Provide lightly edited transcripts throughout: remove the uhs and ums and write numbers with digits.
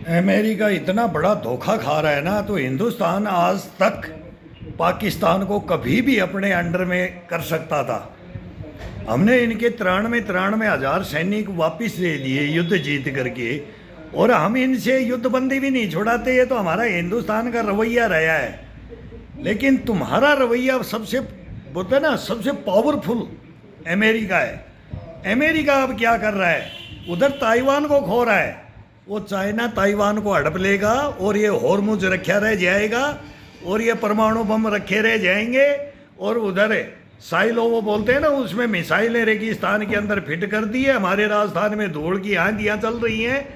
America इतना बड़ा धोखा खा रहा है ना, तो हिंदुस्तान आज तक पाकिस्तान को कभी भी अपने अंडर में कर सकता था। हमने इनके 93 हजार सैनिक वापस दे दिए युद्ध जीत करके, और हम इनसे युद्धबंदी भी नहीं छुड़ाते। ये तो हमारा हिंदुस्तान का रवैया रहा है। लेकिन तुम्हारा रवैया सबसे बोलते हैं ना, सबसे पावरफुल अमेरिका है। अमेरिका अब क्या कर रहा है, उधर ताइवान को खो रहा है। वो चाइना ताइवान को हड़प लेगा और ये होर्मुज रखा रह जाएगा और ये परमाणु बम रखे रह जाएंगे। और उधर साइलो वो बोलते हैं ना, उसमें मिसाइलें रेगिस्तान के अंदर फिट कर दी है। हमारे राजस्थान में धूल की आंधियाँ चल रही हैं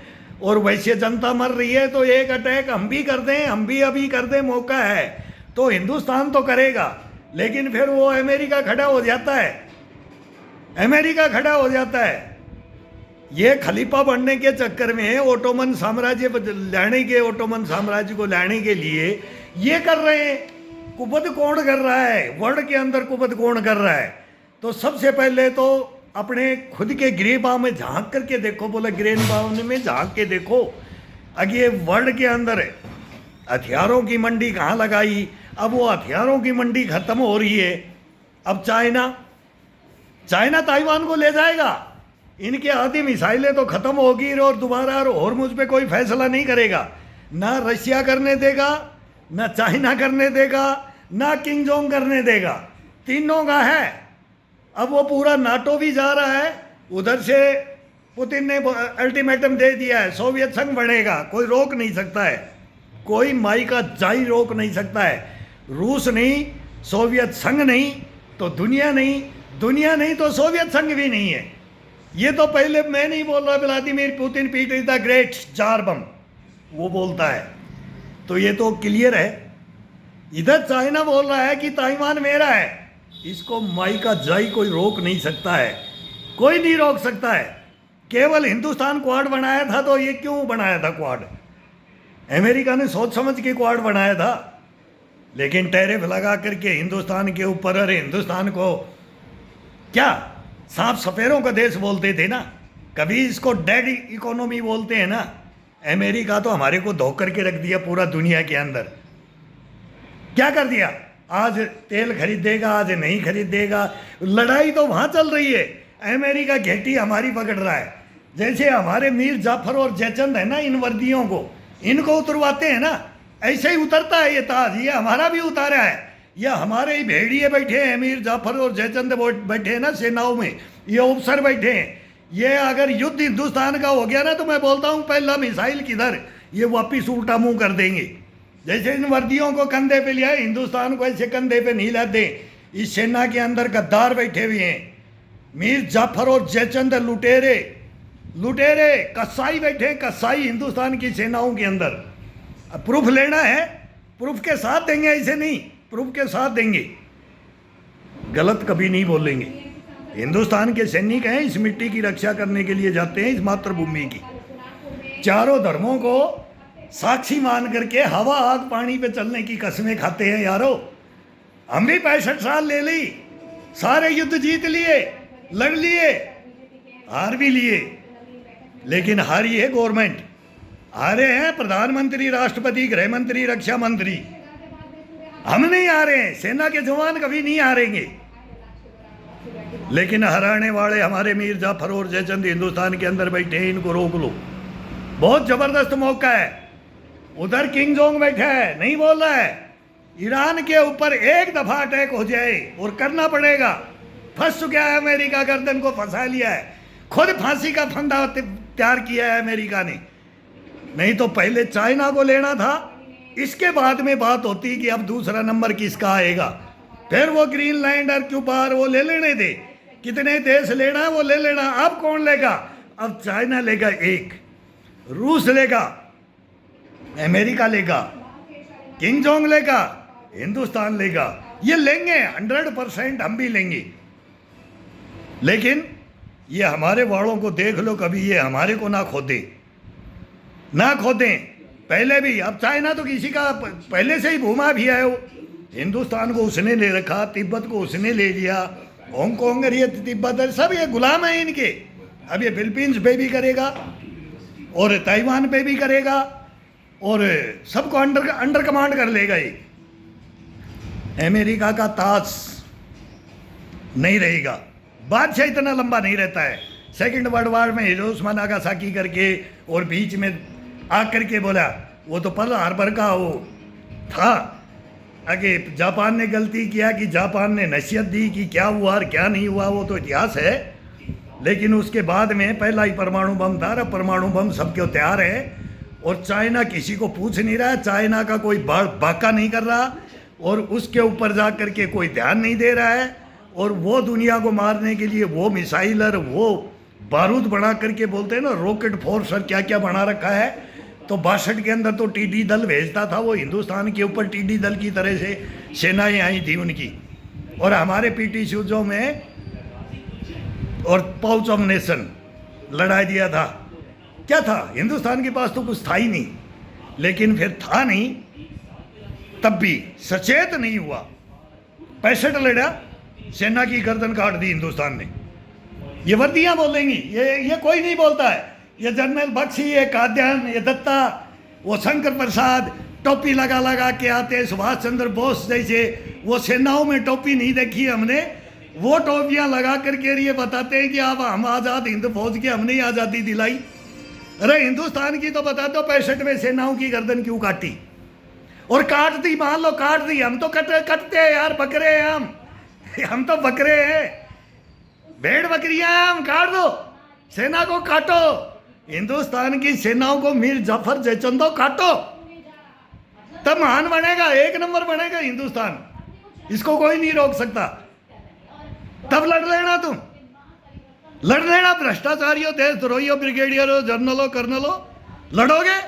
और वैसे जनता मर रही है। तो एक अटैक हम भी कर दें, हम भी अभी कर दें, मौका है तो हिंदुस्तान तो करेगा। लेकिन फिर वो अमेरिका खड़ा हो जाता है, अमेरिका खड़ा हो जाता है। ये खलीफा बनने के चक्कर में ओटोमन साम्राज्य लाने के, ओटोमन साम्राज्य को लाने के लिए ये कर रहे हैं। कुबद कौन कर रहा है, वर्ल्ड के अंदर कुबद कौन कर रहा है? तो सबसे पहले तो अपने खुद के गिरेबान में झांक करके देखो, बोला गिरेबान में झांक के देखो। अब ये वर्ल्ड के अंदर हथियारों की मंडी कहाँ लगाई? अब वो हथियारों की मंडी खत्म हो रही है। अब चाइना ताइवान को ले जाएगा। इनके आधी मिसाइलें तो खत्म होगी और दोबारा और मुझ पे कोई फैसला नहीं करेगा। ना रशिया करने देगा, ना चाइना करने देगा, ना किंग जोंग करने देगा। तीनों का है। अब वो पूरा नाटो भी जा रहा है। उधर से पुतिन ने अल्टीमेटम दे दिया है, सोवियत संघ बनेगा। कोई रोक नहीं सकता है, कोई माई का जाई रोक नहीं सकता है। रूस नहीं, सोवियत संघ नहीं तो दुनिया नहीं, दुनिया नहीं तो सोवियत संघ भी नहीं है। ये तो पहले मैं नहीं बोल रहा, व्लादिमीर पुतिन पीट इज द ग्रेट जार बम वो बोलता है। तो ये तो क्लियर है। इधर चाइना बोल रहा है कि ताइवान मेरा है। इसको माई का जाई कोई रोक नहीं सकता है, कोई नहीं रोक सकता है। केवल हिंदुस्तान क्वाड बनाया था। तो ये क्यों बनाया था क्वाड? अमेरिका ने सोच समझ के क्वाड बनाया था। लेकिन टैरिफ लगा करके हिंदुस्तान के ऊपर, अरे हिंदुस्तान को क्या सांप सफेरों का देश बोलते थे ना, कभी इसको डेड इकोनॉमी बोलते हैं ना। अमेरिका तो हमारे को धो करके रख दिया पूरा दुनिया के अंदर। क्या कर दिया? आज तेल खरीदेगा, आज नहीं खरीदेगा। लड़ाई तो वहाँ चल रही है। अमेरिका घेटी हमारी पकड़ रहा है। जैसे हमारे मीर जाफर और जयचंद है ना, इन वर्दियों को इनको उतरवाते हैं ना, ऐसे ही उतरता है ये ताज। ये हमारा भी उतारा है। ये हमारे ही भेड़िए बैठे हैं, मीर जाफर और जयचंद बैठे हैं ना सेनाओं में, ये अफसर बैठे हैं। ये अगर युद्ध हिंदुस्तान का हो गया ना, तो मैं बोलता हूँ पहला मिसाइल किधर, ये वापिस उल्टा मुंह कर देंगे। जैसे इन वर्दियों को कंधे पे लिया, हिंदुस्तान को ऐसे कंधे पे नहीं लाते। इस सेना के अंदर गद्दार बैठे हुए हैं, मीर जाफर और जयचंद लुटेरे, लुटेरे कसाई बैठे हैं, कसाई हिंदुस्तान की सेनाओं के अंदर। प्रूफ लेना है, प्रूफ के साथ देंगे, ऐसे नहीं, प्रूफ के साथ देंगे। गलत कभी नहीं बोलेंगे। हिंदुस्तान के सैनिक हैं, इस मिट्टी की रक्षा करने के लिए जाते हैं, इस मातृभूमि की। चारों धर्मों को साक्षी मान करके हवा आग पानी पे चलने की कसमें खाते हैं यारो। हम भी 65 साल ले ली, सारे युद्ध जीत लिए, लड़ लिए, हार भी लिए। लेकिन हारी है गवर्नमेंट, हारे हैं प्रधानमंत्री, राष्ट्रपति, गृह मंत्री, रक्षा मंत्री। हम नहीं हारे हैं, सेना के जवान कभी नहीं हारेंगे। लेकिन हराने वाले हमारे मीर जाफर और जयचंद हिंदुस्तान के अंदर बैठे हैं, इनको रोक लो। बहुत जबरदस्त मौका है। उधर किंग जोंग बैठा है, नहीं बोल रहा है। ईरान के ऊपर एक दफा अटैक हो जाए और करना पड़ेगा। फंस चुका है अमेरिका, गर्दन को फंसा लिया है, खुद फांसी का फंदा तैयार किया है अमेरिका ने। नहीं तो पहले चाइना को लेना था, इसके बाद में बात होती कि अब दूसरा नंबर किसका आएगा। फिर वो ग्रीनलैंड और क्यूबार वो ले लेने दे, कितने देश लेना है वो ले लेना। अब कौन लेगा? अब चाइना लेगा एक, रूस लेगा, अमेरिका लेगा, किंग जोंग लेगा, हिंदुस्तान लेगा। ये लेंगे 100%, हम भी लेंगे। लेकिन ये हमारे वालों को देख लो, कभी ये हमारे को ना खोदे, ना खोदें। पहले भी, अब चाइना तो किसी का पहले से ही घूमा भी है। हिंदुस्तान को उसने ले रखा, तिब्बत को उसने ले लिया, हांगकॉन्ग, ये तिब्बत सब ये गुलाम है इनके। अब ये फिलीपींस पे भी करेगा और ताइवान पे भी करेगा। और सबको अंडर अंडर कमांड कर लेगा ये। अमेरिका का ताज नहीं रहेगा, बादशाह इतना लंबा नहीं रहता है। सेकंड वर्ल्ड वार में हिरोशिमा नागासाकी करके और बीच में आकर के बोला, वो तो पर्ल हार्बर का वो था। आगे जापान ने गलती किया कि जापान ने नसीहत दी कि क्या हुआ और क्या नहीं हुआ, वो तो इतिहास है। लेकिन उसके बाद में पहला ही परमाणु बम था, अब परमाणु बम सबके तैयार है और चाइना किसी को पूछ नहीं रहा, चाइना का कोई बाका नहीं कर रहा और उसके ऊपर जा कर के कोई ध्यान नहीं दे रहा है। और वो दुनिया को मारने के लिए वो मिसाइल और वो बारूद बना करके बोलते हैं ना रॉकेट फोर्स और क्या क्या बना रखा है। तो 62 के अंदर तो टीडी दल भेजता था, वो हिंदुस्तान के ऊपर टीडी दल की तरह से सेनाएं आई थी उनकी। और हमारे पीटी शूजों में और पाउच ऑफ नेशन लड़ा दिया था। क्या था, हिंदुस्तान के पास तो कुछ था ही नहीं। लेकिन फिर था नहीं तब भी सचेत नहीं हुआ। 65 लड़ा, सेना की गर्दन काट दी हिंदुस्तान ने। ये वर्दियां बोलेंगी, ये कोई नहीं बोलता है। ये जनरल बख्शी, ये काद्यान, ये दत्ता, वो शंकर प्रसाद टोपी लगा लगा के आते, सुभाष चंद्र बोस जैसे। वो सेनाओं में टोपी नहीं देखी हमने, वो टोपियां लगा करके ये बताते हैं कि आप हम आज़ाद हिंद फौज के, हमने ही आज़ादी दिलाई। अरे हिंदुस्तान की तो बता दो 65 में सेनाओं की गर्दन क्यों काटी? और काट दी, मान लो काट दी, हम तो कटते हैं यार, बकरे हैं हम तो बकरे हैं, भेड़ बकरियां हम, काट दो, सेना को काटो। हिंदुस्तान की सेनाओं को मीर जाफर जयचंदो काटो, तब महान बनेगा, एक नंबर बनेगा हिंदुस्तान। इसको कोई नहीं रोक सकता। तब लड़ लेना, तुम लड़ लेना, भ्रष्टाचारियों, देशद्रोहियों, ब्रिगेडियरों, जनरलों, कर्नलों, लड़ोगे?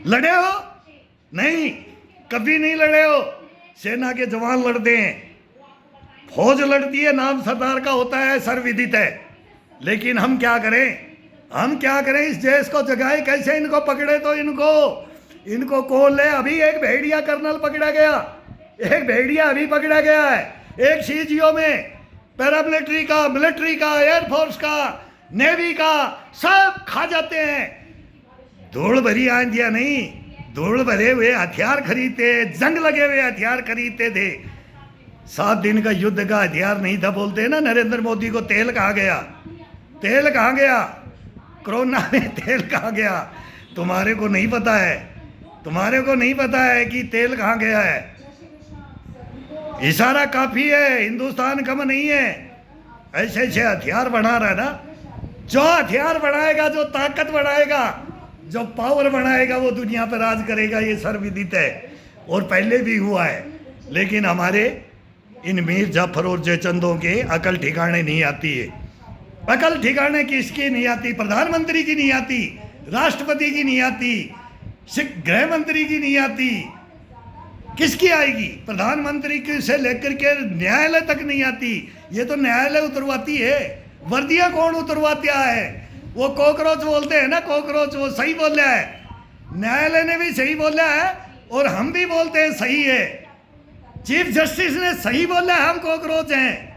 लड़े हो? नहीं, कभी नहीं लड़े हो। सेना के जवान लड़ते हैं, फौज लड़ती है, नाम सरदार का होता है, सर्वविदित है। लेकिन हम क्या करें, इस देश को जगाए कैसे? इनको पकड़े तो इनको कौन ले? अभी एक भेड़िया कर्नल पकड़ा गया, एक भेड़िया अभी पकड़ा गया है, एक सीजीओ में, पैरामिलिट्री का, मिलिट्री का, एयरफोर्स का, नेवी का, सब खा जाते हैं। धूल भरी आंधियां नहीं, धूल भरे हुए हथियार खरीदते, जंग लगे हुए हथियार खरीदते थे। 7 दिन का युद्ध का हथियार नहीं था। बोलते हैं ना नरेंद्र मोदी को तेल कहाँ गया, तेल कहाँ गया, कोरोना में तेल कहाँ गया? तुम्हारे को नहीं पता है, तुम्हारे को नहीं पता है कि तेल कहाँ गया है। इशारा काफी है, हिंदुस्तान कम नहीं है। ऐसे ऐसे हथियार बना रहा है ना, जो हथियार बनाएगा, जो ताकत बनाएगा, जो पावर बनाएगा, वो दुनिया पर राज करेगा, ये सर्वविदित है और पहले भी हुआ है। लेकिन हमारे इन मीर जाफर और जयचंदों के अकल ठिकाने नहीं आती है। अकल ठिकाने किसकी नहीं आती? प्रधानमंत्री की नहीं आती, राष्ट्रपति की नहीं आती, गृह मंत्री की नहीं आती। किसकी आएगी? प्रधानमंत्री की से लेकर के न्यायालय तक नहीं आती। ये तो न्यायालय उतरवाती है, वर्दियां कौन उतरवाता है? वो कॉकरोच बोलते हैं ना, कॉकरोच, वो सही बोल रहा है, न्यायालय ने भी सही बोला है और हम भी बोलते हैं सही है। चीफ जस्टिस ने सही बोला है, हम कॉकरोच हैं।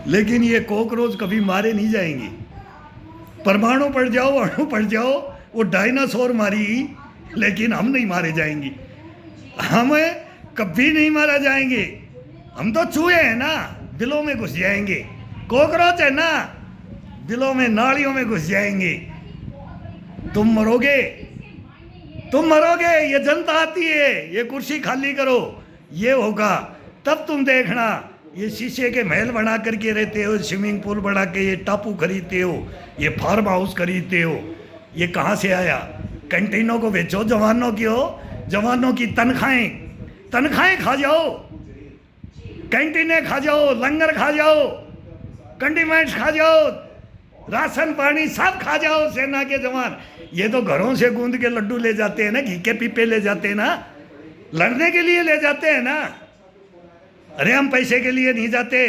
लेकिन ये कॉकरोच कभी मारे नहीं जाएंगे। परमाणु पड़ जाओ, अणु पड़ जाओ, वो डायनासोर मारी, लेकिन हम नहीं मारे जाएंगे, हमें कभी नहीं मारा जाएंगे। हम तो चूहे हैं ना, दिलों में घुस जाएंगे। कॉकरोच है ना, दिलों में, नालियों में घुस जाएंगे। तुम मरोगे, ये जनता आती है, ये कुर्सी खाली करो, ये होगा, तब तुम देखना। ये शीशे के महल बना करके रहते हो, स्विमिंग पूल बना के ये टापू खरीदते हो, ये फार्म हाउस खरीदते हो, ये कहाँ से आया? कैंटीनों को बेचो, जवानों की हो, जवानों की तनख्वाहें खा जाओ, कैंटीनें खा जाओ, लंगर खा जाओ, कंडीमेंट्स खा जाओ, राशन पानी सब खा जाओ सेना के जवान। ये तो घरों से गूंद के लड्डू ले जाते हैं ना, घी के पीपे ले जाते हैं ना, लड़ने के लिए ले जाते हैं ना। अरे हम पैसे के लिए नहीं जाते,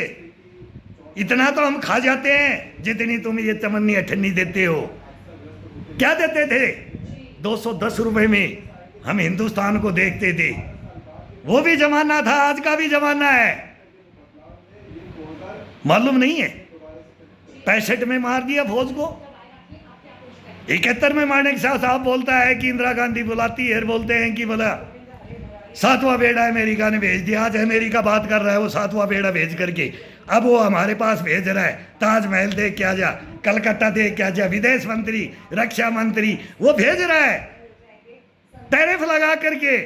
इतना तो हम खा जाते हैं जितनी तुम ये तमन्नी अठन्नी देते हो। क्या देते थे? 210 रुपए में हम हिंदुस्तान को देखते थे। वो भी जमाना था, आज का भी जमाना है, मालूम नहीं है। 65 में मार दिया फौज को, 71 में मानेक शाह साहब बोलता है कि इंदिरा गांधी बुलाती है, बोलते हैं कि बोला 7वां बेड़ा अमेरिका ने भेज दिया। आज अमेरिका बात कर रहा है वो 7वां बेड़ा भेज करके, अब वो हमारे पास भेज रहा है ताजमहल देख के आ जा, कलकत्ता देख के आ जा, विदेश मंत्री, रक्षा मंत्री, वो भेज रहा है टैरिफ लगा करके।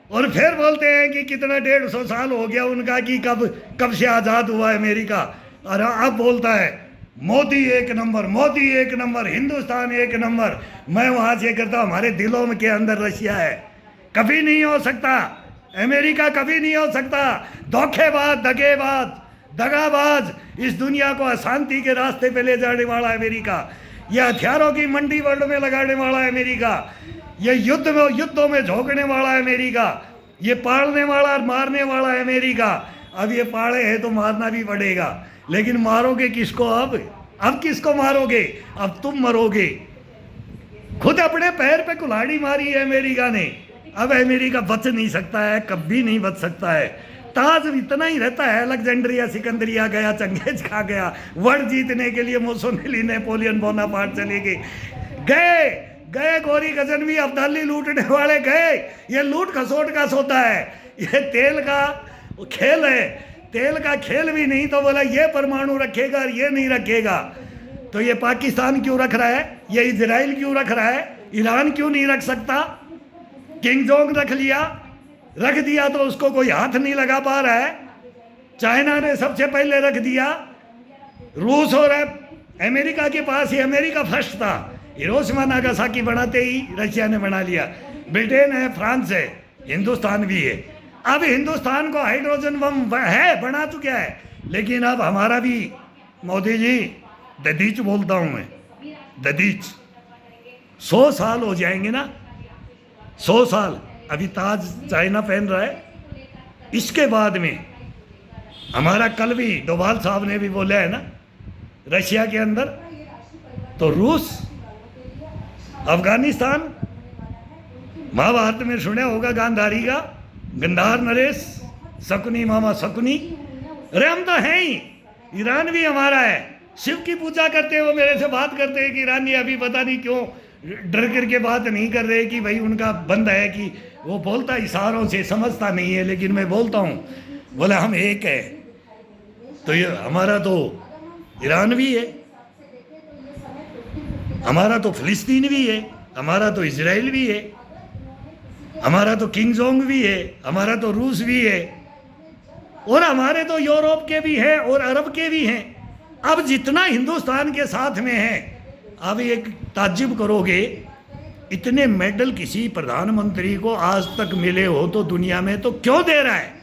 और फिर बोलते हैं कि कितना 150 साल हो गया उनका कि कब से आज़ाद हुआ अमेरिका, और अब बोलता है मोदी एक नंबर, मोदी एक नंबर, हिंदुस्तान एक नंबर। मैं वहाँ से करता हूँ, हमारे दिलों में के अंदर रशिया है, कभी नहीं हो सकता, अमेरिका कभी नहीं हो सकता। धोखेबाज, दगेबाज, दगाबाज, इस दुनिया को अशांति के रास्ते पे ले जाने वाला अमेरिका, यह हथियारों की मंडी वर्ल्ड में लगाने वाला अमेरिका, ये युद्धों में झोंकने वाला अमेरिका, ये पालने वाला और मारने वाला अमेरिका। अब ये पाले हैं तो मारना भी पड़ेगा, लेकिन मारोगे किसको? अब किसको मारोगे? अब तुम मरोगे। खुद अपने पैर पे कुल्हाड़ी मारी है अमेरिका ने, अब अमेरिका बच नहीं सकता है, कभी नहीं बच सकता है। ताज इतना ही रहता है, अलेक्जेंड्रिया सिकंदरिया गया, चंगेज खा गया, वर्ल्ड जीतने के लिए मुसोलिनी, नेपोलियन बोनापार्ट चले गए गोरी गजनवी अब्दाली लूटने वाले गए। ये लूट खसोट का सोता है, ये तेल का खेल है, तेल का खेल भी नहीं तो बोला ये परमाणु रखेगा और ये नहीं रखेगा। तो ये पाकिस्तान क्यों रख रहा है, ये इजराइल क्यों रख रहा है, ईरान क्यों नहीं रख सकता? किंग जोंग रख दिया तो उसको कोई हाथ नहीं लगा पा रहा है। चाइना ने सबसे पहले रख दिया, रूस और अमेरिका के पास ही, अमेरिका फर्स्ट था, हिरोशिमा नागासाकी बनाते ही रशिया ने बना लिया। ब्रिटेन है, फ्रांस है, हिंदुस्तान भी है। अब हिंदुस्तान को हाइड्रोजन बम है, बना तो क्या है, लेकिन अब हमारा भी, मोदी जी ददीच बोलता हूँ मैं, ददीच 100 साल हो जाएंगे ना, 100 साल। अभी ताज चाइना पहन रहा है, इसके बाद में हमारा, कल भी डोभाल साहब ने भी बोला है ना, रशिया के अंदर तो रूस, अफगानिस्तान, महाभारत में सुना होगा गांधारी का, गंधार नरेश, शकुनी मामा शकुनी, अरे हम तो हैं ही। ईरान भी हमारा है, शिव की पूजा करते हैं, वो मेरे से बात करते हैं कि ईरानी अभी पता नहीं क्यों डर करके बात नहीं कर रहे कि भाई उनका बंद है, कि वो बोलता इशारों से, समझता नहीं है, लेकिन मैं बोलता हूँ, बोले हम एक है। तो ये हमारा तो ईरान भी है, हमारा तो फिलिस्तीन भी है, हमारा तो इजराइल भी है, हमारा तो किंग जोंग भी है, हमारा तो रूस भी है, और हमारे तो यूरोप के भी हैं और अरब के भी हैं। अब जितना हिंदुस्तान के साथ में है, अब एक ताज्जुब करोगे, इतने मेडल किसी प्रधानमंत्री को आज तक मिले हो तो दुनिया में, तो क्यों दे रहा है,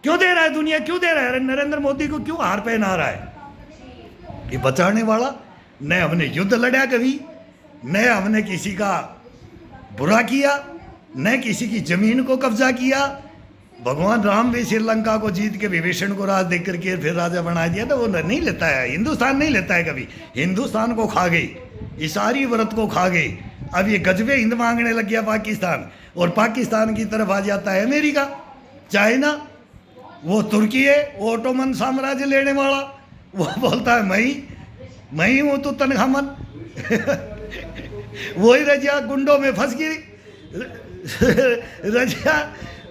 क्यों दे रहा है दुनिया, क्यों दे रहा है? नरेंद्र मोदी को क्यों हार पहना रहा है? ये बचाने वाला, न हमने युद्ध लड़ा कभी, न हमने किसी का बुरा किया, न किसी की जमीन को कब्जा किया। भगवान राम भी श्रीलंका को जीत के विभीषण को राज देख करके फिर राजा बना दिया, तो वो नहीं लेता है, हिंदुस्तान नहीं लेता है कभी। हिंदुस्तान को खा गई, इसारी व्रत को खा गई। अब ये गजबे हिंद मांगने लग गया पाकिस्तान, और पाकिस्तान की तरफ आ जाता है अमेरिका, चाइना, वो तुर्की है, वो ओटोमन साम्राज्य लेने वाला, वो बोलता है मैं ही हूँ तो तनखामन वही रजिया गुंडों में फंस गई, रजिया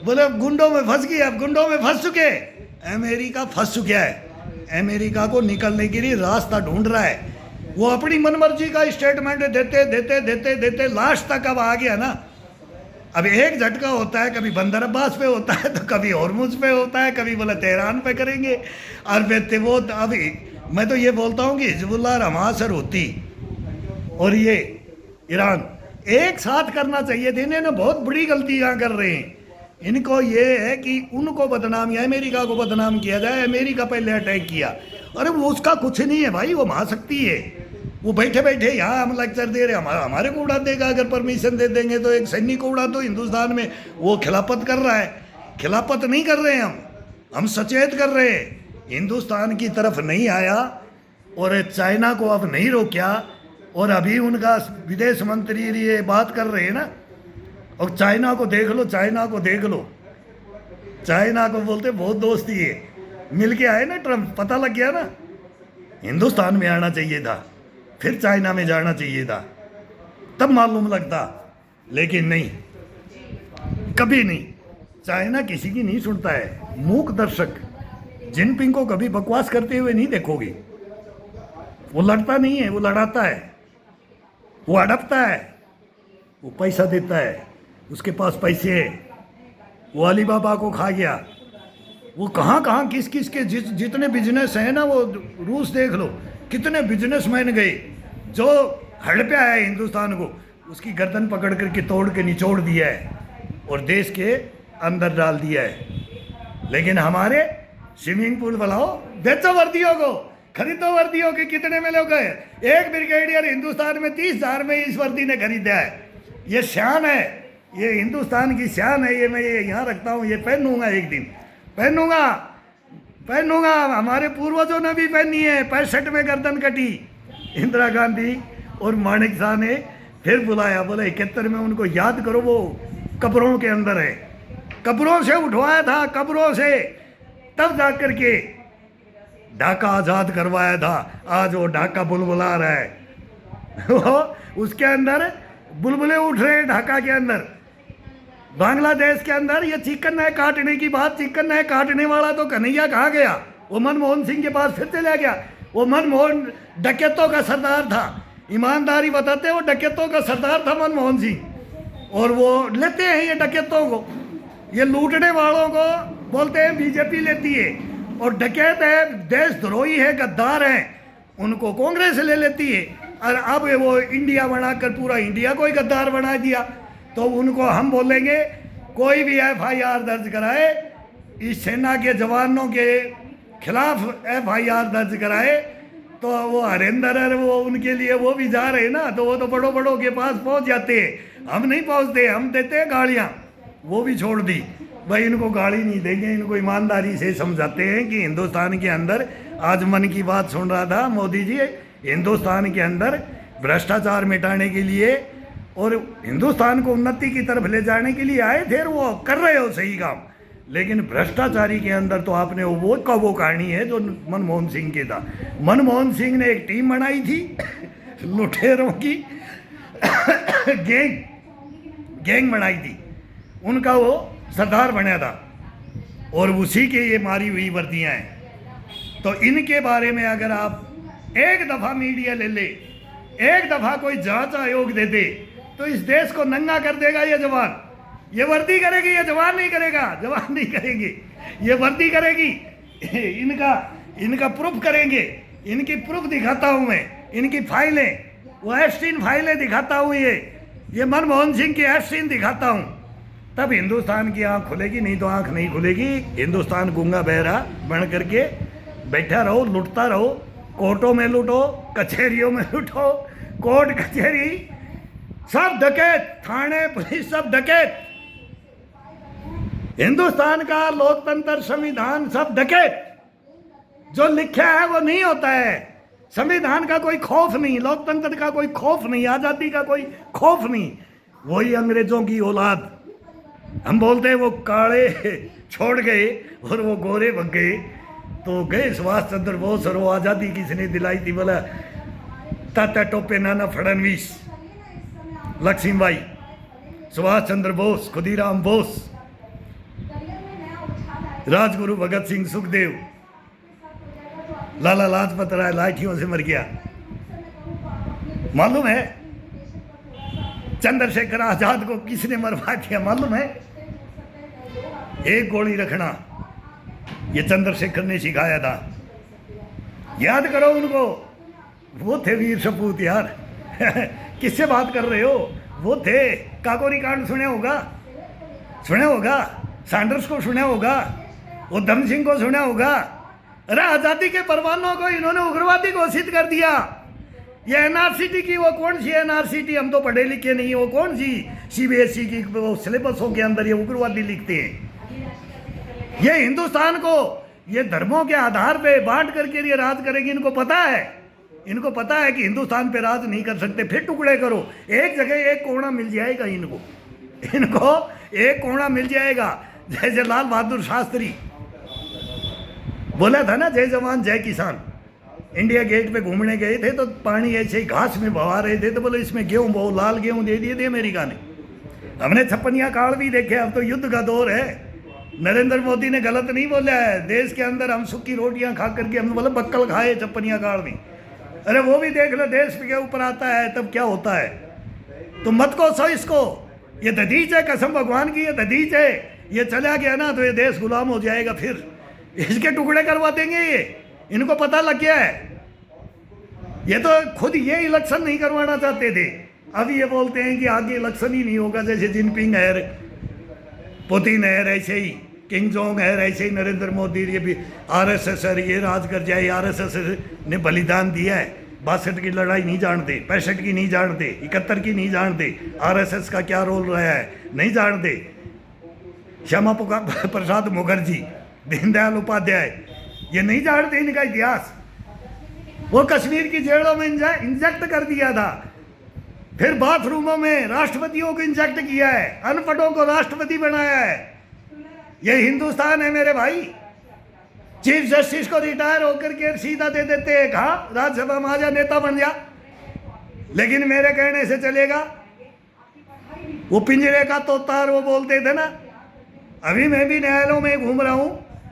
बोले गुंडों में फंस गई, अब गुंडों में फंस चुके, अमेरिका फंस चुका है। अमेरिका को निकलने के लिए रास्ता ढूंढ रहा है। वो अपनी मनमर्जी का स्टेटमेंट देते लास्ट तक अब आ गया ना। अब एक झटका होता है, कभी बंदर अब्बास पे होता है, तो कभी हॉर्मुज पे होता है, कभी बोले तेहरान पे करेंगे, और फिर वो अभी मैं तो ये बोलता हूँ कि हिजबुल्लाह और हमास और होती और ये ईरान एक साथ करना चाहिए था। इन्हें बहुत बड़ी गलती यहाँ कर रहे हैं। इनको ये है कि उनको बदनाम या अमेरिका को बदनाम किया जाए, अमेरिका पहले अटैक किया। अरे वो उसका कुछ नहीं है भाई, वो महाशक्ति है। वो बैठे बैठे यहाँ हम लेक्चर दे रहे, हमारे को उड़ा देगा। अगर परमिशन दे देंगे तो एक सैनिक को उड़ा दो हिंदुस्तान में। वो खिलाफत कर रहा है, खिलाफत नहीं कर रहे हम सचेत कर रहे हैं। हिंदुस्तान की तरफ नहीं आया और चाइना को अब नहीं रोका। और अभी उनका विदेश मंत्री ये बात कर रहे हैं ना, और चाइना को देख लो, चाइना को देख लो, चाइना को बोलते बहुत दोस्ती है। मिल के आए ना ट्रम्प, पता लग गया ना। हिंदुस्तान में आना चाहिए था, फिर चाइना में जाना चाहिए था, तब मालूम लगता। लेकिन नहीं, कभी नहीं। चाइना किसी की नहीं सुनता है। मूक दर्शक जिनपिंग को कभी बकवास करते हुए नहीं देखोगे। वो लड़ता नहीं है, वो लड़ाता है, वो अड़पता है, वो पैसा देता है, उसके पास पैसे है। वो अलीबाबा को खा गया। वो कहाँ कहाँ किस किस के जितने बिजनेस हैं ना, वो रूस देख लो, कितने बिजनेसमैन गए जो हड़पे आया हिंदुस्तान को, उसकी गर्दन पकड़ करके तोड़ के निचोड़ दिया है और देश के अंदर डाल दिया है। लेकिन हमारे स्विमिंग पूल बनाओ, बेचो वर्दियों को, खरीदो वर्दियों के। कितने में लोग गए? एक ब्रिगेडियर हिंदुस्तान में 30,000 में इस वर्दी ने खरीदा है। ये शान है, ये हिंदुस्तान की शान है। ये मैं ये यहाँ रखता हूँ, ये पहनूंगा, एक दिन पहनूंगा, पहनूंगा। हमारे पूर्वजों ने भी पहनी है। 65 में गर्दन कटी। इंदिरा गांधी और माणिक शाह ने फिर बुलाया, बोले 71 में उनको याद करो, वो कब्रों के अंदर है। कब्रों से उठवाया था, कब्रों से, तब जा करके ढाका आज़ाद करवाया था। आज वो ढाका बुलबुला रहा है। वो उसके अंदर बुलबुले उठ रहे हैं। ढाका के अंदर, बांग्लादेश के अंदर ये चिकन है काटने की बात। चिकन है काटने वाला तो कन्हैया कहाँ गया? वो मनमोहन सिंह के पास फिर चला गया। वो मनमोहन डकैतों का सरदार था। ईमानदारी बताते, वो डकैतों का सरदार था मनमोहन सिंह। और वो लेते हैं ये डकैतों को, ये लूटने वालों को बोलते हैं बीजेपी लेती है। और डकैत है, देशद्रोही है, गद्दार है, उनको कांग्रेस ले लेती है। और अब वो इंडिया बनाकर पूरा इंडिया को ही गद्दार बना दिया। तो उनको हम बोलेंगे कोई भी FIR दर्ज कराए, इस सेना के जवानों के खिलाफ FIR दर्ज कराए, तो वो हरेंद्र है, वो उनके लिए वो भी जा रहे हैं ना, तो वो तो बड़ों बड़ों के पास पहुंच जाते हैं। हम नहीं पहुंचते, हम देते हैं गालियाँ, वो भी छोड़ दी। भाई इनको गाली नहीं देंगे, इनको ईमानदारी से समझाते हैं कि हिंदुस्तान के अंदर, आज मन की बात सुन रहा था मोदी जी, हिंदुस्तान के अंदर भ्रष्टाचार मिटाने के लिए और हिंदुस्तान को उन्नति की तरफ ले जाने के लिए आए थे। वो कर रहे हो सही काम, लेकिन भ्रष्टाचारी के अंदर तो आपने वो कहानी है जो मनमोहन सिंह के था। मनमोहन सिंह ने एक टीम बनाई थी लुटेरों की, गैंग बनाई थी, उनका वो सरदार बना था, और उसी के ये मारी हुई वर्दियाँ हैं। तो इनके बारे में अगर आप एक दफ़ा मीडिया ले ले, एक दफ़ा कोई जांच आयोग दे दे, तो इस देश को नंगा कर देगा ये जवान। ये वर्दी करेगी, ये जवान नहीं करेगा, जवान नहीं करेगी, ये वर्दी करेगी। इनका प्रूफ करेंगे, इनकी प्रूफ दिखाता हूँ मैं, इनकी फाइलें, वो एफस्टीन फाइलें दिखाता हूँ, ये मनमोहन सिंह की एफस्टीन दिखाता हूँ। तब हिंदुस्तान की आंख खुलेगी, नहीं तो आंख नहीं खुलेगी। हिंदुस्तान गूंगा बहरा बन करके बैठा रहो, लुटता रहो। कोर्टों में लूटो, कचहरियों में लूटो, कोर्ट कचहरी सब डकैत, थाने पुलिस सब डकैत। हिंदुस्तान का लोकतंत्र संविधान सब डकैत। जो लिखा है वो नहीं होता है। संविधान का कोई खौफ नहीं, लोकतंत्र का कोई खौफ नहीं, आज़ादी का कोई खौफ नहीं। वही अंग्रेजों की औलाद। हम बोलते हैं वो काले छोड़ गए और वो गोरे बग गए, तो गए सुभाष चंद्र बोस, और वो आज़ादी किसने दिलाई थी? बोला तात्या टोपे, नाना फडणवीस, लक्ष्मीबाई, सुभाष चंद्र बोस, खुदीराम बोस, राजगुरु भगत सिंह, सुखदेव, लाला लाजपत राय लाठियों से मर गया। मालूम है चंद्रशेखर आजाद को किसने मरवा दिया? मालूम है? एक गोली रखना ये चंद्रशेखर ने सिखाया था। याद करो उनको, वो थे वीर सपूत यार। किससे बात कर रहे हो? वो थे। काकोरी कांड सुने होगा, सुने होगा, सैंडर्स को सुने होगा, उधम सिंह को सुना होगा। अरे आज़ादी के परवानों को इन्होंने उग्रवादी घोषित कर दिया। ये एनआरसीटी की, वो कौन सी एनआरसीटी, हम तो पढ़े लिखे नहीं है, वो कौन सी सीबीएसई की वो सिलेबसों के अंदर ये उग्रवादी लिखते हैं। ये हिंदुस्तान को ये धर्मों के आधार पे बांट करके ये राज करेगी। इनको पता है, इनको पता है कि हिंदुस्तान पे राज नहीं कर सकते। फिर टुकड़े करो, एक जगह एक कोना मिल जाएगा इनको, इनको एक कोना मिल जाएगा। जैसे लाल बहादुर शास्त्री बोला था ना, जय जवान जय किसान, इंडिया गेट पे घूमने गए थे तो पानी ऐसे ही घास में बहा रहे थे, तो बोले इसमें गेहूँ बहु लाल गेहूँ दे दिए थे अमेरिका ने। हमने छप्पनिया काल भी देखे, अब तो युद्ध का दौर है। नरेंद्र मोदी ने गलत नहीं बोला है, देश के अंदर हम सूखी रोटियां खा करके हम बोले बक्कल खाए छप्पनिया काल में। अरे वो भी देख लो, देश के ऊपर आता है तब क्या होता है। तो मत कोसो इसको, ये दधीच है, कसम भगवान की ये दधीच है। ये चला गया ना तो ये देश गुलाम हो जाएगा, फिर इसके टुकड़े करवा देंगे ये, इनको पता लग गया है। ये तो खुद ये इलेक्शन नहीं करवाना चाहते थे, अब ये बोलते हैं कि आगे इलेक्शन ही नहीं होगा। जैसे जिनपिंग है, पुतिन है, ऐसे ही किंग जोंग है, ऐसे ही नरेंद्र मोदी, ये भी आरएसएस है, ये राज कर जाए। आरएसएस ने बलिदान दिया है, 62 की लड़ाई नहीं जानते, 65 की नहीं जानते, 71 की नहीं जानते, आरएसएस का क्या रोल रहा है नहीं जानते। श्यामा प्रसाद मुखर्जी, दीनदयाल उपाध्याय, ये नहीं जानते इनका इतिहास। वो कश्मीर की जेलों में इंजेक्ट कर दिया था, फिर बाथरूमों में राष्ट्रपतियों को इंजेक्ट किया है, अनपढ़ों को राष्ट्रपति बनाया है। ये हिंदुस्तान है मेरे भाई। चीफ जस्टिस को रिटायर होकर के सीधा दे देते हैं, कहा राज्यसभा में आ जा, नेता बन जा, लेकिन मेरे कहने से चलेगा। वो पिंजरे का तोता वो बोलते थे ना, अभी मैं भी न्यायालयों में घूम रहा हूँ,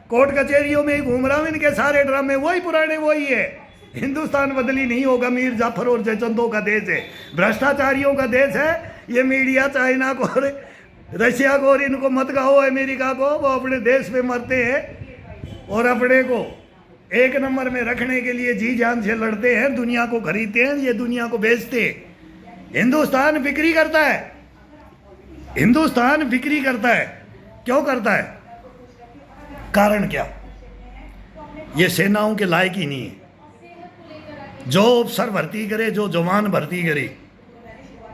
कोर्ट कचहरियों में ही घूम रहा हूँ, इनके सारे ड्रामे वही पुराने वही है। हिंदुस्तान बदली नहीं होगा, मीर जाफर और जयचंदों का देश है, भ्रष्टाचारियों का देश है। ये मीडिया चाइना को और रशिया को और इनको मत कहो, अमेरिका को, वो अपने देश में मरते हैं और अपने को एक नंबर में रखने के लिए जी जान से लड़ते हैं, दुनिया को खरीदते हैं, ये दुनिया को बेचते हैं। हिंदुस्तान बिक्री करता है, हिंदुस्तान बिक्री करता है। क्यों करता है? कारण क्या? ये सेनाओं के लायक ही नहीं है। जो अफसर भर्ती करे, जो जवान भर्ती करे,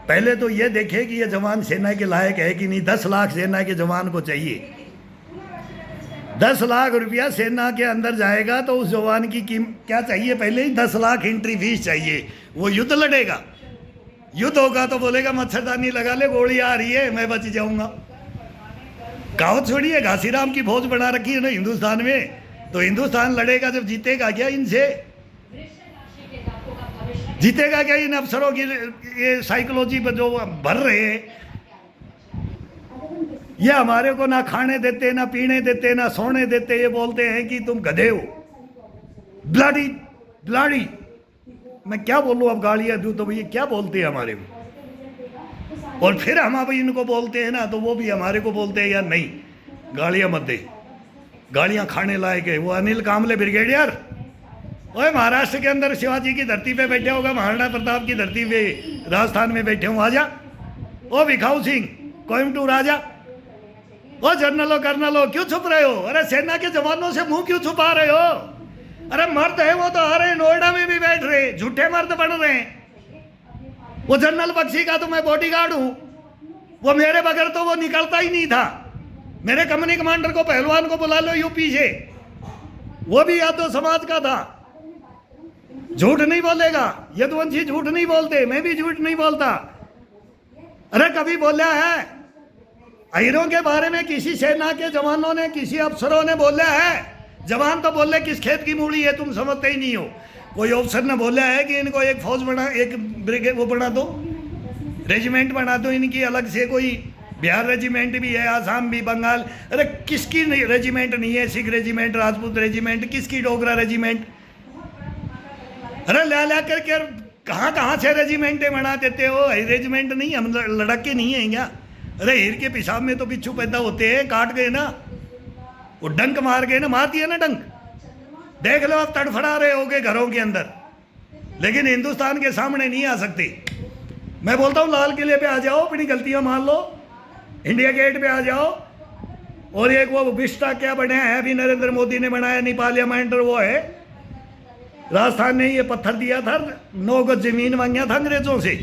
पहले तो ये देखे कि ये जवान सेना के लायक है कि नहीं। 10 लाख सेना के जवान को चाहिए, 10 लाख रुपया सेना के अंदर जाएगा तो उस जवान की क्या चाहिए? पहले ही 10 लाख एंट्री फीस चाहिए। वो युद्ध लड़ेगा, युद्ध होगा तो बोलेगा मच्छरदानी लगा ले, गोली आ रही है, मैं बच जाऊंगा। गाँव छोड़िए, घासीराम की फौज बना रखी है ना हिंदुस्तान में, तो हिंदुस्तान लड़ेगा जब जीतेगा क्या इनसे? जीतेगा क्या इन अफसरों की ये साइकोलॉजी पर जो भर रहे हैं? ये हमारे को ना खाने देते, ना पीने देते, ना सोने देते। ये बोलते हैं कि तुम गधे हो, ब्लडी ब्लडी। मैं क्या बोलूँ अब, गालियाँ दूँ तो भैया क्या बोलते हैं हमारे को। और फिर हम अब इनको बोलते हैं ना तो वो भी हमारे को बोलते हैं यार नहीं, गालियाँ मत दे, गालियाँ खाने लायक है। वो अनिल कामले ब्रिगेडियर, ओए महाराष्ट्र के अंदर शिवाजी की धरती पे बैठे होगा, महाराणा प्रताप की धरती पे राजस्थान में बैठे हो, आजा। ओ भिखाऊ सिंह कोयमटूर आजा। ओ जनरलो कर्नलो क्यों छुप रहे हो? अरे सेना के जवानों से मुंह क्यों छुपा रहे हो? अरे मर्द है वो तो आ रहे हैं, नोएडा में भी बैठ रहे, झूठे मर्द बन रहे हैं। वो जनरल बख्शी का तो मैं बॉडीगार्ड हूं, वो मेरे बगैर तो वो निकलता ही नहीं था। मेरे कंपनी कमांडर को, पहलवान को बुला लो यूपी से, वो भी यादव समाज का था। झूठ नहीं बोलेगा, यदुवंशी झूठ नहीं बोलते, मैं भी झूठ नहीं बोलता। अरे कभी बोला है अहीरों के बारे में किसी सेना के जवानों ने, किसी अफसरों ने बोला है? जवान तो बोले किस खेत की मूड़ी है, तुम समझते ही नहीं हो। कोई अफसर ने बोला है कि इनको एक फौज बना, एक ब्रिगेड वो बना दो, रेजिमेंट बना दो इनकी अलग से। कोई बिहार रेजिमेंट भी है, आसाम भी, बंगाल। अरे किसकी रेजिमेंट नहीं है? सिख रेजिमेंट, राजपूत रेजिमेंट, किसकी डोगरा रेजिमेंट? अरे ला करके कहाँ कहाँ से रेजिमेंटें बना देते हो? रेजिमेंट नहीं, हम लड़के नहीं हैं क्या? अरे हीर के पेशाब में तो बिच्छू पैदा होते हैं, काट गए ना, वो डंक मार गए ना, मार दिया ना डंक। देख लो आप तड़फड़ा रहे होगे घरों के अंदर, लेकिन हिंदुस्तान के सामने नहीं आ सकते। मैं बोलता हूँ लाल किले पे आ जाओ, अपनी गलतियां मान लो, इंडिया गेट पे आ जाओ। और एक वो विस्टा क्या बनाया है अभी नरेंद्र मोदी ने बनाया, नहीं पार्लियामेंट, वो है राजस्थान ने ये पत्थर दिया था, 9 गज जमीन मांगा था अंग्रेजों से,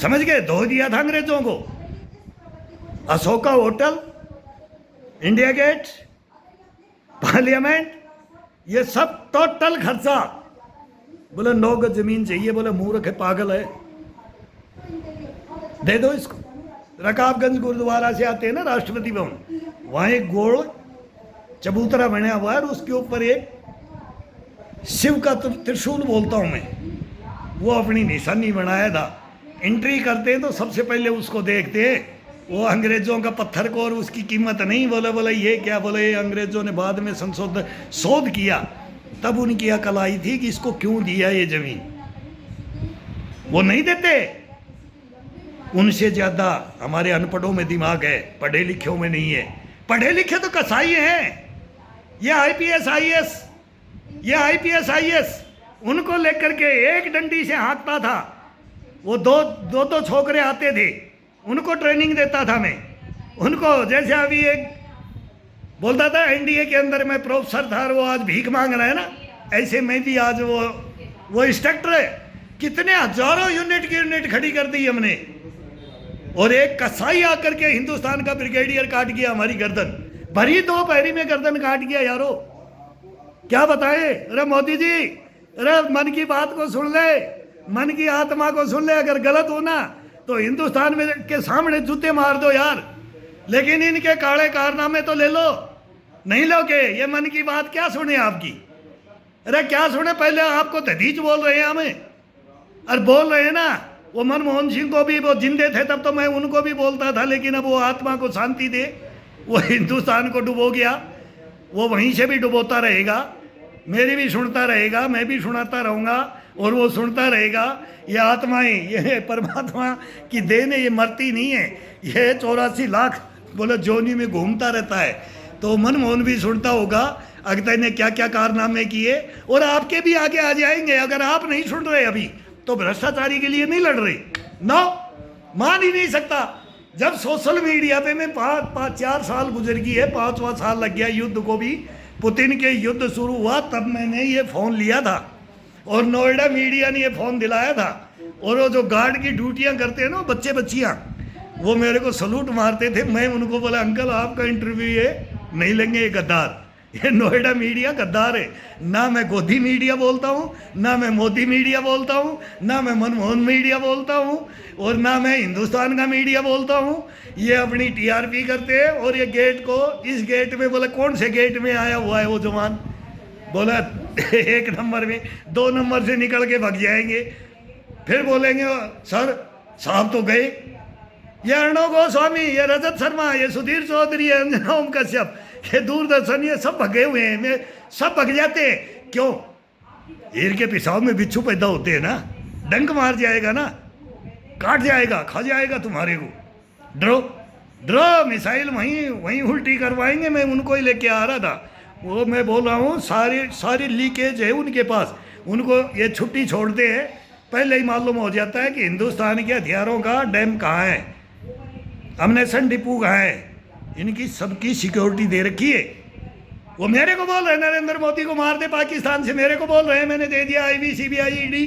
समझ गए, धो दिया था अंग्रेजों को। Ashoka hotel, India gate, parliament, ये सब टोटल खर्चा। बोले 9 गज जमीन चाहिए, बोले मूर्ख है, पागल है, दे दो इसको। रकाबगंज गुरुद्वारा से आते हैं ना राष्ट्रपति भवन, वहाँ एक गोल चबूतरा बना हुआ है, उसके ऊपर एक शिव का त्रिशूल बोलता हूँ मैं, वो अपनी निशानी बनाया था। एंट्री करते हैं तो सबसे पहले उसको देखते हैं, वो अंग्रेज़ों का पत्थर को, और उसकी कीमत नहीं। बोले बोले ये क्या, बोले ये अंग्रेज़ों ने बाद में शोध किया, तब उनकी अकल आई थी कि इसको क्यों दिया ये ज़मीन। वो नहीं देते। उनसे ज़्यादा हमारे अनपढ़ों में दिमाग है, पढ़े लिखों में नहीं है। पढ़े लिखे तो कसाई हैं, ये आईपीएस आईएएस, ये आईपीएस आईएएस, उनको लेकर के एक डंडी से हाँकता था। वो दो छोकरे आते थे, उनको ट्रेनिंग देता था मैं उनको। जैसे अभी एक बोलता था एनडीए के अंदर मैं प्रोफेसर था और वो आज भीख मांग रहा है ना, ऐसे मैं भी आज वो इंस्ट्रक्टर है। कितने हजारों यूनिट खड़ी कर दी हमने, और एक कसाई आकर के हिंदुस्तान का ब्रिगेडियर काट गया हमारी गर्दन, भरी दोपहरी में गर्दन काट गया यारो। क्या बताए? अरे मोदी जी, अरे मन की बात को सुन ले, मन की आत्मा को सुन ले। अगर गलत हो ना तो हिंदुस्तान में के सामने जूते मार दो यार, लेकिन इनके काले कारनामे तो ले लो। नहीं लोगे, ये मन की बात क्या सुने आपकी? अरे क्या सुने? पहले आपको तहदीज बोल रहे हैं हमें, और बोल रहे हैं ना। वो मनमोहन सिंह को भी, वो जिंदे थे तब तो मैं उनको भी बोलता था, लेकिन अब वो आत्मा को शांति दे, वो हिंदुस्तान को डुबो गया, वो वहीं से भी डुबोता रहेगा। मेरी भी सुनता रहेगा, मैं भी सुनाता रहूँगा, और वो सुनता रहेगा। ये आत्माएं, ये परमात्मा की देन है, ये मरती नहीं है। ये 84 लाख बोले जोनी में घूमता रहता है। तो मनमोहन भी सुनता होगा अगते ने क्या क्या कारनामे किए, और आपके भी आगे आ जाएंगे। अगर आप नहीं सुन रहे अभी तो भ्रष्टाचारी के लिए नहीं लड़ रहे, नो, मान ही नहीं सकता। जब सोशल मीडिया पे मैं 4 साल गुजर गई है, 5वां साल लग गया युद्ध को भी, पुतिन के युद्ध शुरू हुआ तब मैंने ये फ़ोन लिया था, और नोएडा मीडिया ने ये फ़ोन दिलाया था। और वो जो गार्ड की ड्यूटियां करते हैं ना बच्चे बच्चियां, वो मेरे को सलूट मारते थे। मैं उनको बोला अंकल आपका इंटरव्यू ये नहीं लेंगे, ये गद्दार, ये नोएडा मीडिया गद्दार है। ना मैं गोदी मीडिया बोलता हूँ, ना मैं मोदी मीडिया बोलता हूँ, ना मैं मनमोहन मीडिया बोलता हूँ, और ना मैं हिंदुस्तान का मीडिया बोलता हूँ। ये अपनी टीआरपी करते हैं। और ये गेट को, इस गेट में, बोला कौन से गेट में आया हुआ है वो जवान, बोला 1 नंबर में, 2 नंबर से निकल के भाग जाएंगे। फिर बोलेंगे सर साहब तो गए, ये अर्णव गोस्वामी, ये रजत शर्मा, ये सुधीर चौधरी, ये अंजना ओम कश्यप, ये दूरदर्शन, ये सब भगे हुए हैं। मैं सब भग जाते हैं। क्यों? हीर के पेशाब में बिच्छू पैदा होते हैं ना, डंक मार जाएगा ना, काट जाएगा, खा जाएगा तुम्हारे को। ड्रो ड्रो मिसाइल वहीं उल्टी करवाएंगे। मैं उनको ही लेके आ रहा था। वो मैं बोल रहा हूँ सारी लीकेज है उनके पास। उनको ये छुट्टी छोड़ते हैं, पहले ही मालूम हो जाता है कि हिंदुस्तान के हथियारों का डैम कहाँ है, अमनेशन डिपो कहाँ है, इनकी सबकी सिक्योरिटी दे रखी है। वो मेरे को बोल रहे हैं नरेंद्र मोदी को मार दे पाकिस्तान से, मेरे को बोल रहे हैं, मैंने दे दिया आईबी, सीबीआई, ईडी,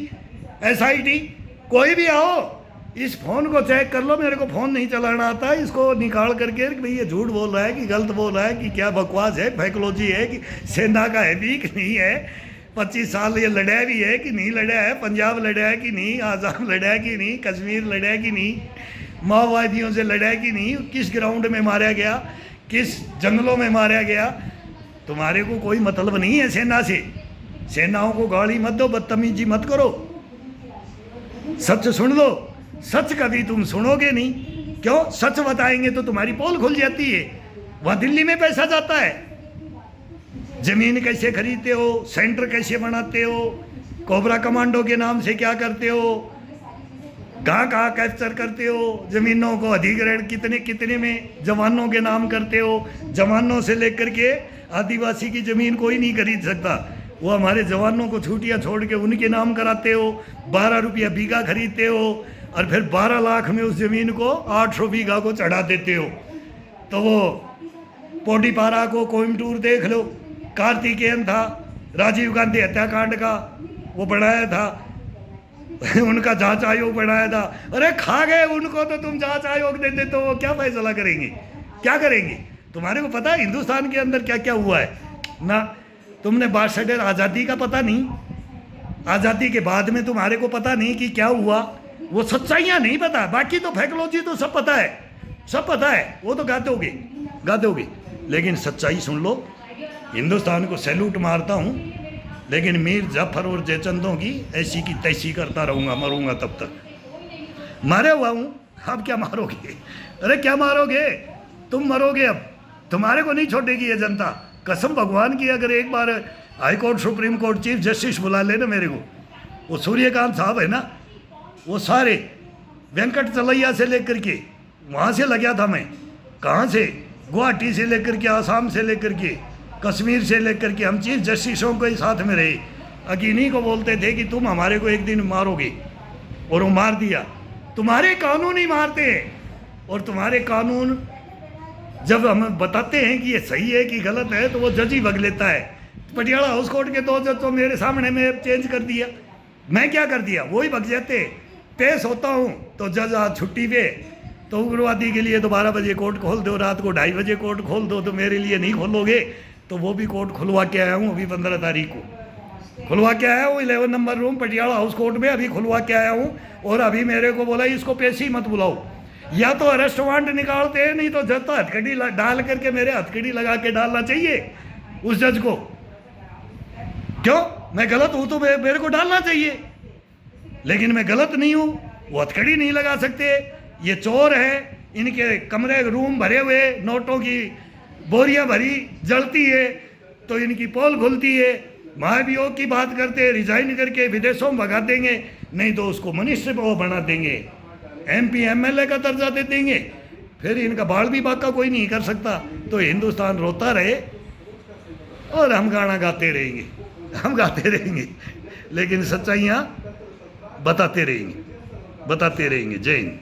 एसआईटी, कोई भी आओ, इस फ़ोन को चेक कर लो। मेरे को फ़ोन नहीं चलाना आता, इसको निकाल करके भाई ये झूठ बोल रहा है कि गलत बोल रहा है कि क्या बकवास है, फैकोलॉजी है कि सेना का है भी कि नहीं है, 25 साल ये लड़ा भी है कि नहीं लड़ा है, पंजाब लड़ा है कि नहीं, आज़ाद लड़ा है कि नहीं, कश्मीर लड़ा है कि नहीं, माओवादियों से लड़ा है कि नहीं, किस ग्राउंड में मारा गया, किस जंगलों में मारा गया। तुम्हारे को कोई मतलब नहीं है सेना से। सेनाओं को गाली मत दो, बदतमीजी मत करो, सच सुन लो। सच कभी तुम सुनोगे नहीं, क्यों? सच बताएंगे तो तुम्हारी पोल खुल जाती है। वहाँ दिल्ली में पैसा जाता है, जमीन कैसे खरीदते हो, सेंटर कैसे बनाते हो, कोबरा कमांडो के नाम से क्या करते हो, कहाँ कैप्चर करते हो, जमीनों को अधिग्रहण कितने कितने में जवानों के नाम करते हो। जवानों से लेकर के आदिवासी की ज़मीन कोई नहीं खरीद सकता, वो हमारे जवानों को छुट्टियाँ छोड़ के उनके नाम कराते हो। 12 रुपया बीघा खरीदते हो, और फिर 12 लाख में उस ज़मीन को 800 बीघा को चढ़ा देते हो। तो वो पोडीपारा को कोयमटूर देख लो, कार्तिकेयन था, राजीव गांधी हत्याकांड का वो बनाया था, उनका जांच आयोग बनाया था। अरे खा गए उनको, तो तुम जांच आयोग दे दे तो वो क्या फैसला करेंगे, क्या करेंगे? तुम्हारे को पता है हिंदुस्तान के अंदर क्या क्या हुआ है ना? तुमने 62 आज़ादी का पता नहीं, आज़ादी के बाद में तुम्हारे को पता नहीं कि क्या हुआ, वो सच्चाइयाँ नहीं पता। बाकी तो फैकोलॉजी तो सब पता है, सब पता है, वो तो गा दोगे, लेकिन सच्चाई सुन लो। हिंदुस्तान को सैल्यूट मारता हूँ, लेकिन मीर जफर और जयचंदों की ऐसी की तैसी करता रहूँगा, मरूंगा तब तक। मारे हुआ हूँ, अब क्या मारोगे? अरे क्या मारोगे? तुम मरोगे अब, तुम्हारे को नहीं छोड़ेगी ये जनता। कसम भगवान की, अगर एक बार high court supreme court chief justice बुला लेना मेरे को, वो सूर्यकांत साहब है ना, वो सारे वेंकट चलैया से लेकर के वहाँ से लग गया था मैं, कहाँ से, गुवाहाटी से लेकर के, आसाम से लेकर के, कश्मीर से लेकर के, हम चीफ जस्टिसों के साथ में रहे। अकीनी को बोलते थे कि तुम हमारे को एक दिन मारोगे, और वो मार दिया। तुम्हारे कानून ही मारते हैं, और तुम्हारे कानून जब हम बताते हैं कि ये सही है कि गलत है तो वो जज ही भग लेता है। पटियाला हाउस कोर्ट के 2 जज तो मेरे सामने में चेंज कर दिया, मैं क्या कर दिया, वो ही भग जाते। पेश होता हूँ तो जज आज छुट्टी पे, तो उग्रवादी के लिए तो 12 बजे कोर्ट खोल दो, रात को 2:30 बजे कोर्ट खोल दो, तो मेरे लिए नहीं खोलोगे। तो वो भी कोर्ट खुलवा के आया हूँ, अभी 15 तारीख को खुलवा के आया हूँ। 11 number room Patiala house court में अभी खुलवा के आया हूँ। और अभी मेरे को बोला इसको पेश ही मत बुलाओ, या तो अरेस्ट वारंट निकालते हैं, नहीं तो जज तो हथकड़ी डाल करके, मेरे हथकड़ी लगा के डालना चाहिए उस जज को। क्यों? मैं गलत हूं तो मेरे को डालना चाहिए, लेकिन मैं गलत नहीं हूं, वो हथकड़ी नहीं लगा सकते। ये चोर है, इनके कमरे रूम भरे हुए, नोटों की बोरियां भरी जलती है तो इनकी पोल खुलती है। महाभियोग की बात करते, रिजाइन करके विदेशों में भगा देंगे, नहीं तो उसको मिनिस्टर वो बना देंगे, MP MLA का दर्जा दे देंगे, फिर इनका बाल भी बाका कोई नहीं कर सकता। तो हिंदुस्तान रोता रहे और हम गाना गाते रहेंगे, हम गाते रहेंगे, लेकिन सच्चाइयाँ बताते रहेंगे, बताते रहेंगे। जय हिंद।